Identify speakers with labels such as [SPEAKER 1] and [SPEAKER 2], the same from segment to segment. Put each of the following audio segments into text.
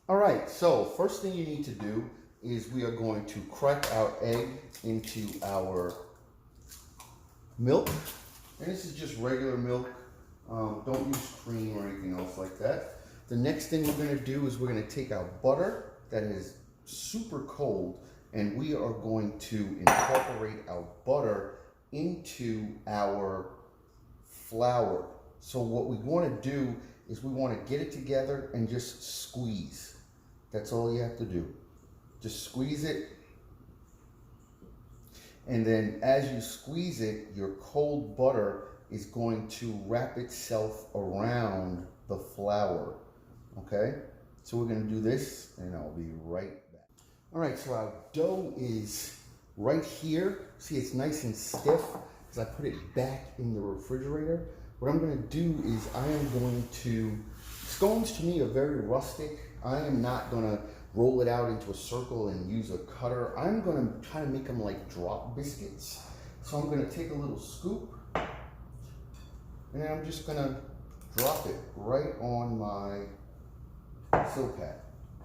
[SPEAKER 1] All right, so first thing you need to do is we are going to crack our egg into our milk. And this is just regular milk. Don't use cream or anything else like that. The next thing we're going to do is we're going to take our butter that is super cold, and we are going to incorporate our butter into our flour. So what we want to do is we want to get it together and just squeeze. That's all you have to do. Just squeeze it. And then as you squeeze it, your cold butter is going to wrap itself around the flour. Okay? So we're going to do this, and I'll be right back. All right, so our dough is right here. See, it's nice and stiff because I put it back in the refrigerator. What I'm going to do is I am going to, scones to me are very rustic. I am not going to roll it out into a circle and use a cutter. I'm going to try to make them like drop biscuits. So I'm going to take a little scoop, and then I'm just going to drop it right on my silpat.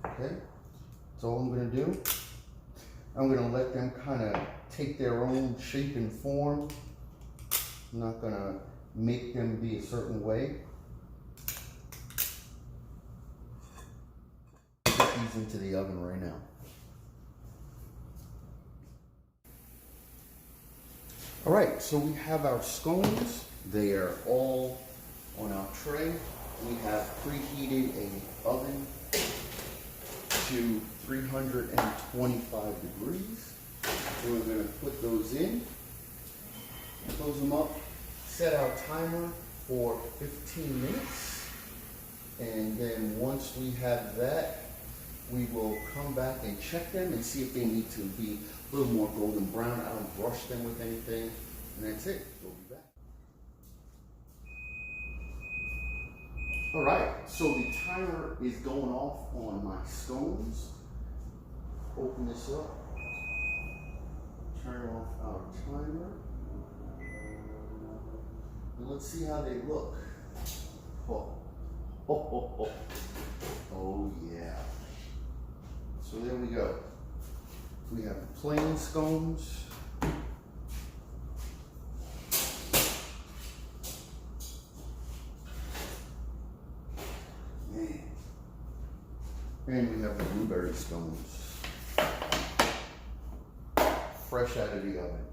[SPEAKER 1] Okay? That's all I'm going to do. I'm going to let them kind of take their own shape and form. I'm not going to make them be a certain way. Put these into the oven right now. All right, so we have our scones. They are all on our tray. We have preheated an oven to 325 degrees. So we're going to put those in, close them up, set our timer for 15 minutes. And then once we have that, we will come back and check them and see if they need to be a little more golden brown. I don't brush them with anything, and that's it. We'll be back. All right, so the timer is going off on my scones. Open this up, turn off our timer, and let's see how they look. Oh, oh, oh, oh. Oh yeah. So there we go. We have plain scones. Man. And we have the blueberry scones. Fresh out of the oven.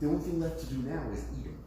[SPEAKER 1] The only thing left to do now is eat them.